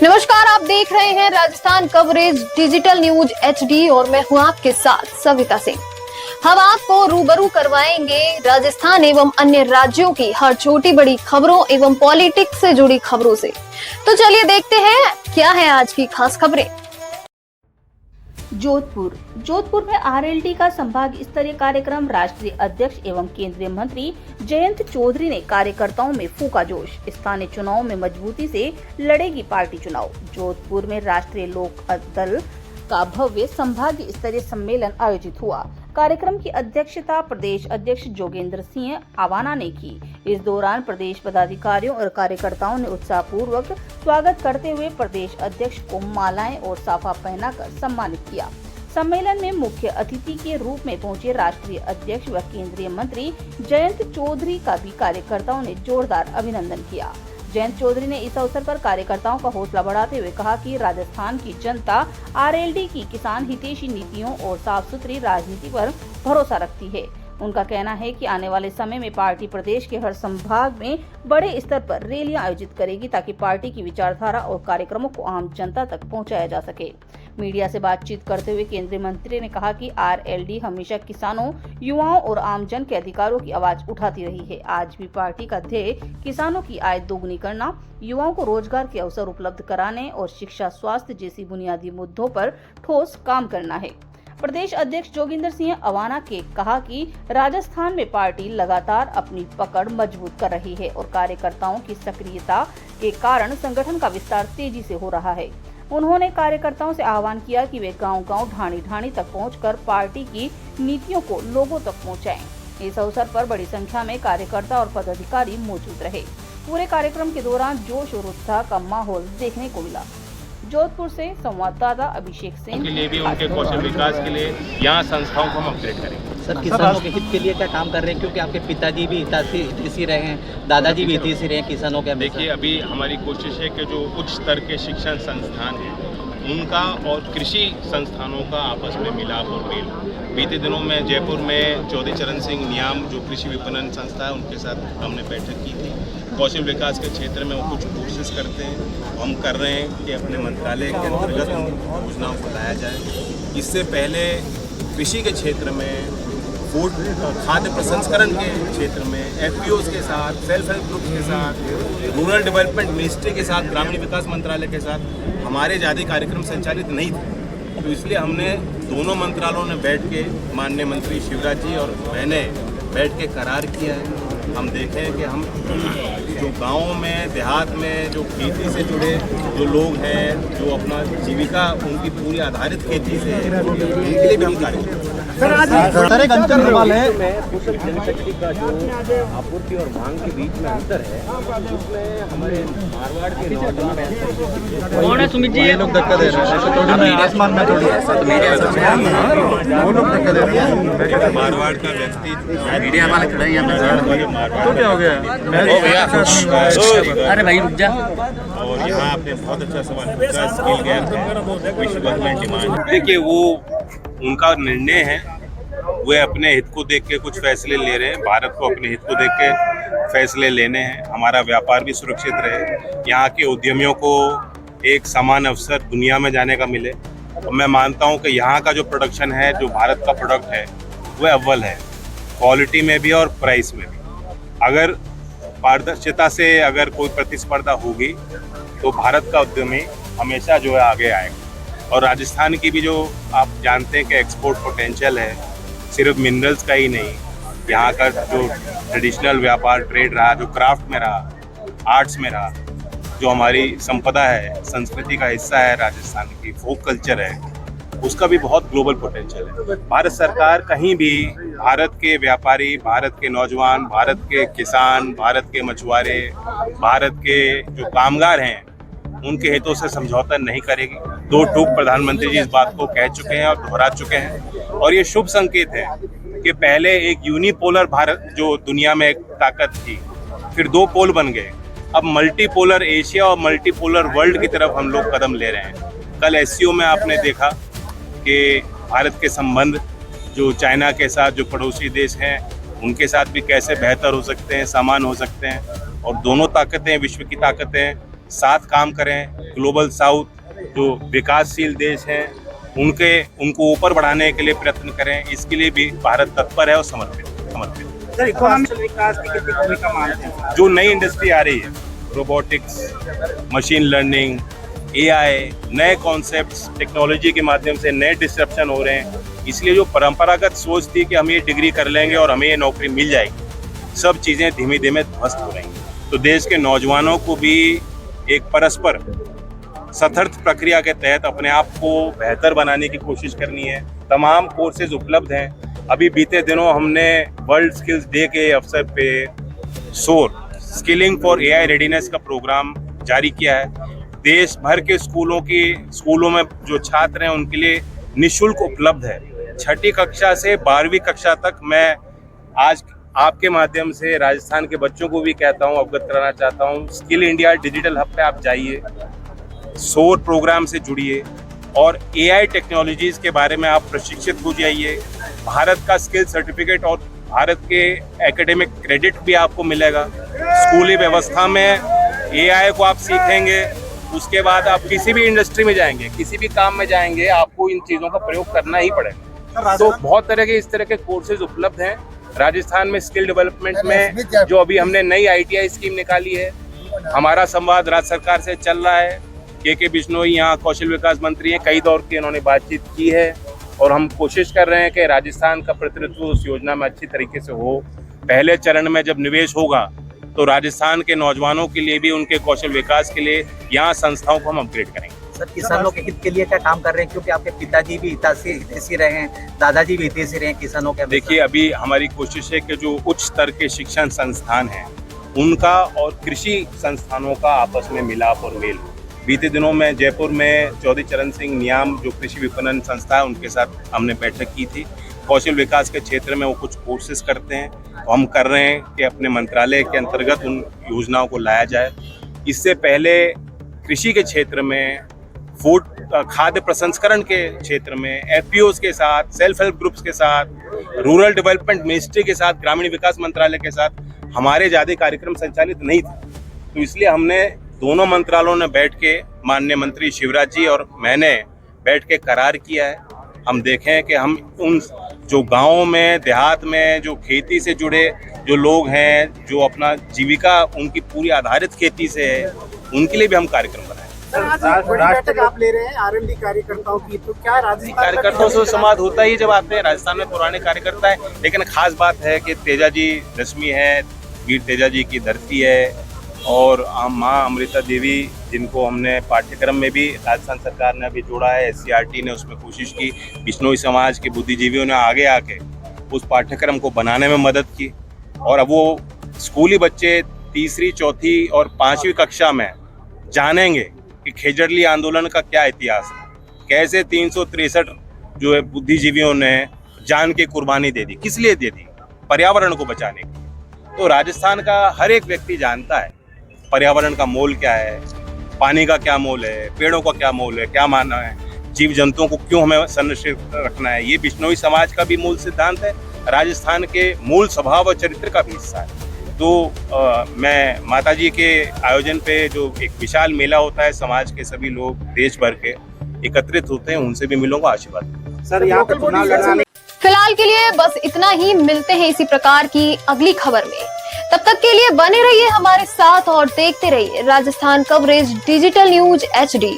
नमस्कार, आप देख रहे हैं Rajasthan coverage digital news HD और मैं हूं आपके साथ सविता सिंह। हम आपको रूबरू करवाएंगे राजस्थान एवं अन्य राज्यों की हर छोटी बड़ी खबरों एवं पॉलिटिक्स से जुड़ी खबरों से। तो चलिए देखते हैं क्या है आज की खास खबरें। जोधपुर में RLD का संभाग स्तरीय कार्यक्रम। राष्ट्रीय अध्यक्ष एवं केंद्रीय मंत्री जयंत चौधरी ने कार्यकर्ताओं में फूंका जोश। स्थानीय चुनाव में मजबूती से लड़ेगी पार्टी चुनाव। जोधपुर में राष्ट्रीय लोक दल का भव्य संभाग स्तरीय सम्मेलन आयोजित हुआ। कार्यक्रम की अध्यक्षता प्रदेश अध्यक्ष जोगेंद्र सिंह अवाना ने की। इस दौरान प्रदेश पदाधिकारियों और कार्यकर्ताओं ने उत्साहपूर्वक स्वागत करते हुए प्रदेश अध्यक्ष को मालाएं और साफा पहनाकर सम्मानित किया। सम्मेलन में मुख्य अतिथि के रूप में पहुंचे राष्ट्रीय अध्यक्ष व केंद्रीय मंत्री जयंत चौधरी का भी कार्यकर्ताओं ने जोरदार अभिनंदन किया। जयंत चौधरी ने इस अवसर पर कार्यकर्ताओं का हौसला बढ़ाते हुए कहा कि राजस्थान की जनता RLD की किसान हितैषी नीतियों और साफ सुथरी राजनीति पर भरोसा रखती है। उनका कहना है कि आने वाले समय में पार्टी प्रदेश के हर संभाग में बड़े स्तर पर रैलियां आयोजित करेगी ताकि पार्टी की विचारधारा और कार्यक्रमों को आम जनता तक पहुंचाया जा सके। मीडिया से बातचीत करते हुए केंद्रीय मंत्री ने कहा कि RLD हमेशा किसानों, युवाओं और आमजन के अधिकारों की आवाज उठाती रही है। आज भी पार्टी का ध्येय किसानों की आय दोगुनी करना, युवाओं को रोजगार के अवसर उपलब्ध कराने और शिक्षा, स्वास्थ्य जैसी बुनियादी मुद्दों पर ठोस काम करना है। प्रदेश अध्यक्ष जोगेंद्र सिंह अवाना के कहा कि राजस्थान में पार्टी लगातार अपनी पकड़ मजबूत कर रही है और कार्यकर्ताओं की सक्रियता के कारण संगठन का विस्तार तेजी से हो रहा है। उन्होंने कार्यकर्ताओं से आह्वान किया कि वे गांव-गांव, ढाणी-ढाणी तक पहुंचकर पार्टी की नीतियों को लोगों तक पहुंचाएं। इस अवसर पर बड़ी संख्या में कार्यकर्ता और पदाधिकारी मौजूद रहे। पूरे कार्यक्रम के दौरान जोश और उत्साह का माहौल देखने को मिला। जोधपुर से संवाददाता अभिषेक सिंह के लिए भी उनके कौशल विकास के लिए यहाँ संस्थाओं को हम अपग्रेड करेंगे। सर, किसानों के हित के लिए क्या काम कर रहे हैं, क्योंकि आपके पिताजी भी हितैषी रहे हैं, दादाजी भी हितैषी रहे हैं किसानों के। देखिए, अभी हमारी कोशिश है कि जो उच्च स्तर के शिक्षण संस्थान हैं उनका और कृषि संस्थानों का आपस में मिलाप और मेल। बीते दिनों में जयपुर में चौधरी चरण सिंह नियाम जो कृषि विपणन संस्था है उनके साथ हमने बैठक की थी। कौशल विकास के क्षेत्र में वो कुछ कोशिश करते हैं, हम कर रहे हैं कि अपने मंत्रालय के अंतर्गत योजनाओं को लाया जाए। इससे पहले कृषि के क्षेत्र में, फूड खाद्य प्रसंस्करण के क्षेत्र में FPOs के साथ, सेल्फ हेल्प ग्रुप्स के साथ, रूरल डेवलपमेंट मिनिस्ट्री के साथ, ग्रामीण विकास मंत्रालय के साथ हमारे ज़्यादा कार्यक्रम संचालित नहीं थे। तो इसलिए हमने दोनों मंत्रालयों ने बैठ के, माननीय मंत्री शिवराज जी और मैंने बैठ के करार किया है। हम देखें कि हम जो गाँव में, देहात में जो खेती से जुड़े जो लोग हैं, जो अपना जीविका उनकी पूरी आधारित खेती से है, उनके लिए भी हम कार्य सर, एक अंतर सवाल है कुशल जनशक्ति का जो आपूर्ति और मांग के बीच में अंतर है, उसमें हमारे मारवाड़ के कौन है सुमित जी? ये लोग धक्का दे रहे हैं, आसमान में थोड़ी वो लोग धक्का दे रहे हैं। मारवाड़ का व्यक्ति मीडिया वाले खड़े हैं यहाँ। तो क्या हो गया? अरे भाई रुक जा। और यहाँ आपने बहुत अच्छा सवाल पूछा, स्किल गैप है, विश्व गवर्नमेंट डिमांड। देखिए, वो उनका निर्णय है, वे अपने हित को देख के कुछ फैसले ले रहे हैं। भारत को अपने हित को देख के फैसले लेने हैं। हमारा व्यापार भी सुरक्षित रहे, यहाँ के उद्यमियों को एक समान अवसर दुनिया में जाने का मिले। और मैं मानता हूँ कि यहाँ का जो प्रोडक्शन है, जो भारत का प्रोडक्ट है, वह अव्वल है, क्वालिटी में भी और प्राइस में भी। अगर पारदर्शिता से अगर कोई प्रतिस्पर्धा होगी तो भारत का उद्यमी हमेशा जो है आगे आएगा। और राजस्थान की भी जो आप जानते हैं कि एक्सपोर्ट पोटेंशियल है, सिर्फ मिनरल्स का ही नहीं, यहाँ का जो ट्रेडिशनल व्यापार ट्रेड रहा, जो क्राफ्ट में रहा, आर्ट्स में रहा, जो हमारी संपदा है, संस्कृति का हिस्सा है, राजस्थान की फोक कल्चर है, उसका भी बहुत ग्लोबल पोटेंशियल है। भारत सरकार कहीं भी भारत के व्यापारी, भारत के नौजवान, भारत के किसान, भारत के मछुआरे, भारत के जो कामगार हैं, उनके हितों से समझौता नहीं करेगी। दो टूक प्रधानमंत्री जी इस बात को कह चुके हैं और दोहरा चुके हैं। और ये शुभ संकेत है कि पहले एक यूनिपोलर भारत जो दुनिया में एक ताकत थी, फिर दो पोल बन गए। अब मल्टीपोलर एशिया और मल्टीपोलर वर्ल्ड की तरफ हम लोग कदम ले रहे हैं। कल SCO में आपने देखा कि भारत के संबंध जो चाइना के साथ, जो पड़ोसी देश हैं, उनके साथ भी कैसे बेहतर हो सकते हैं, समान हो सकते हैं। और दोनों ताकतें, विश्व की ताकतें साथ काम करें, ग्लोबल साउथ जो विकासशील देश हैं उनको ऊपर बढ़ाने के लिए प्रयत्न करें। इसके लिए भी भारत तत्पर है और समर्पित। सर इकोनॉमिक विकास की कितनी भूमिका मानते हैं? जो नई इंडस्ट्री आ रही है, रोबोटिक्स, मशीन लर्निंग, एआई, नए कॉन्सेप्ट्स, टेक्नोलॉजी के माध्यम से नए डिस्ट्रप्शन हो रहे हैं। इसलिए जो परंपरागत सोच थी कि हम ये डिग्री कर लेंगे और हमें ये नौकरी मिल जाएगी, सब चीज़ें धीमे धीमे ध्वस्त हो रही हैं। तो देश के नौजवानों को भी एक परस्पर सतर्क प्रक्रिया के तहत अपने आप को बेहतर बनाने की कोशिश करनी है। तमाम कोर्सेज उपलब्ध हैं। अभी बीते दिनों हमने वर्ल्ड स्किल्स डे के अवसर पे सोर स्किलिंग फॉर एआई रेडीनेस का प्रोग्राम जारी किया है। देश भर के स्कूलों में जो छात्र हैं उनके लिए निःशुल्क उपलब्ध है। 6ठी कक्षा से 12वीं कक्षा तक मैं आज आपके माध्यम से राजस्थान के बच्चों को भी कहता हूं, अवगत कराना चाहता हूं, स्किल इंडिया डिजिटल हब पे आप जाइए, सोर प्रोग्राम से जुड़िए और एआई टेक्नोलॉजीज के बारे में आप प्रशिक्षित हो जाइए। भारत का स्किल सर्टिफिकेट और भारत के एकेडमिक क्रेडिट भी आपको मिलेगा। स्कूली व्यवस्था में एआई को आप सीखेंगे, उसके बाद आप किसी भी इंडस्ट्री में जाएंगे, किसी भी काम में जाएंगे, आपको इन चीज़ों का प्रयोग करना ही पड़ेगा। तो बहुत तरह के इस तरह के कोर्सेज उपलब्ध हैं राजस्थान में। स्किल डेवलपमेंट में जो अभी हमने नई ITI स्कीम निकाली है, हमारा संवाद राज्य सरकार से चल रहा है। के बिश्नोई यहाँ कौशल विकास मंत्री हैं, कई दौर की उन्होंने बातचीत की है और हम कोशिश कर रहे हैं कि राजस्थान का प्रतिनिधित्व उस योजना में अच्छी तरीके से हो। पहले चरण में जब निवेश होगा तो राजस्थान के नौजवानों के लिए भी उनके कौशल विकास के लिए यहाँ संस्थाओं को हम अपग्रेड करेंगे। सर किसानों के हित के लिए क्या काम कर रहे हैं, क्योंकि आपके पिताजी भी हितैषी रहे हैं, दादाजी भी हितैषी रहे हैं किसानों के? देखिए, अभी हमारी कोशिश है कि जो उच्च स्तर के शिक्षण संस्थान हैं उनका और कृषि संस्थानों का आपस में मिलाप और मेल हो। बीते दिनों में जयपुर में चौधरी चरण सिंह नियाम जो कृषि विपणन संस्था है उनके साथ हमने बैठक की थी। कौशल विकास के क्षेत्र में वो कुछ कोर्सेज करते हैं, तो हम कर रहे हैं कि अपने मंत्रालय के अंतर्गत उन योजनाओं को लाया जाए। इससे पहले कृषि के क्षेत्र में, फूड खाद्य प्रसंस्करण के क्षेत्र में FPOs के साथ, सेल्फ हेल्प ग्रुप्स के साथ, रूरल डेवलपमेंट मिनिस्ट्री के साथ, ग्रामीण विकास मंत्रालय के साथ हमारे ज़्यादा कार्यक्रम संचालित नहीं थे। तो इसलिए हमने दोनों मंत्रालयों ने बैठ के, माननीय मंत्री शिवराज जी और मैंने बैठ के करार किया है। हम देखें कि हम उन जो गाँवों में, देहात में जो खेती से जुड़े जो लोग हैं, जो अपना जीविका उनकी पूरी आधारित खेती से है, उनके लिए भी हम कार्यक्रम बनाएं। बैठक आप ले रहे हैं R&D कार्यकर्ताओं की, तो क्या राजस्थान कार्यकर्ताओं से संवाद होता ही जब आते हैं। राजस्थान में पुराने कार्यकर्ता है, लेकिन खास बात है कि तेजाजी दशमी है, वीर तेजाजी की धरती है और माँ अमृता देवी, जिनको हमने पाठ्यक्रम में भी राजस्थान सरकार ने अभी जोड़ा है, SCRT ने उसमें कोशिश की, बिश्नोई समाज के बुद्धिजीवियों ने आगे आके उस पाठ्यक्रम को बनाने में मदद की। और अब वो स्कूली बच्चे 3री, 4थी और 5वीं कक्षा में जानेंगे कि खेजड़ली आंदोलन का क्या इतिहास है, कैसे 363 जो है बुद्धिजीवियों ने जान की कुर्बानी दे दी, किस लिए दे दी, पर्यावरण को बचाने की। तो राजस्थान का हर एक व्यक्ति जानता है पर्यावरण का मोल क्या है, पानी का क्या मोल है, पेड़ों का क्या मोल है, क्या मानना है, जीव जंतुओं को क्यों हमें संरक्षित रखना है। ये बिश्नोई समाज का भी मूल सिद्धांत है, राजस्थान के मूल स्वभाव और चरित्र का भी हिस्सा है। तो मैं माताजी के आयोजन पे जो एक विशाल मेला होता है, समाज के सभी लोग देश भर के एकत्रित होते हैं, उनसे भी मिलूंगा, आशीर्वाद। सर यहाँ पर चुनाव लड़ाने फिलहाल के लिए बस इतना ही। मिलते हैं इसी प्रकार की अगली खबर में। तब तक के लिए बने रहिए हमारे साथ और देखते रहिए Rajasthan coverage digital news HD।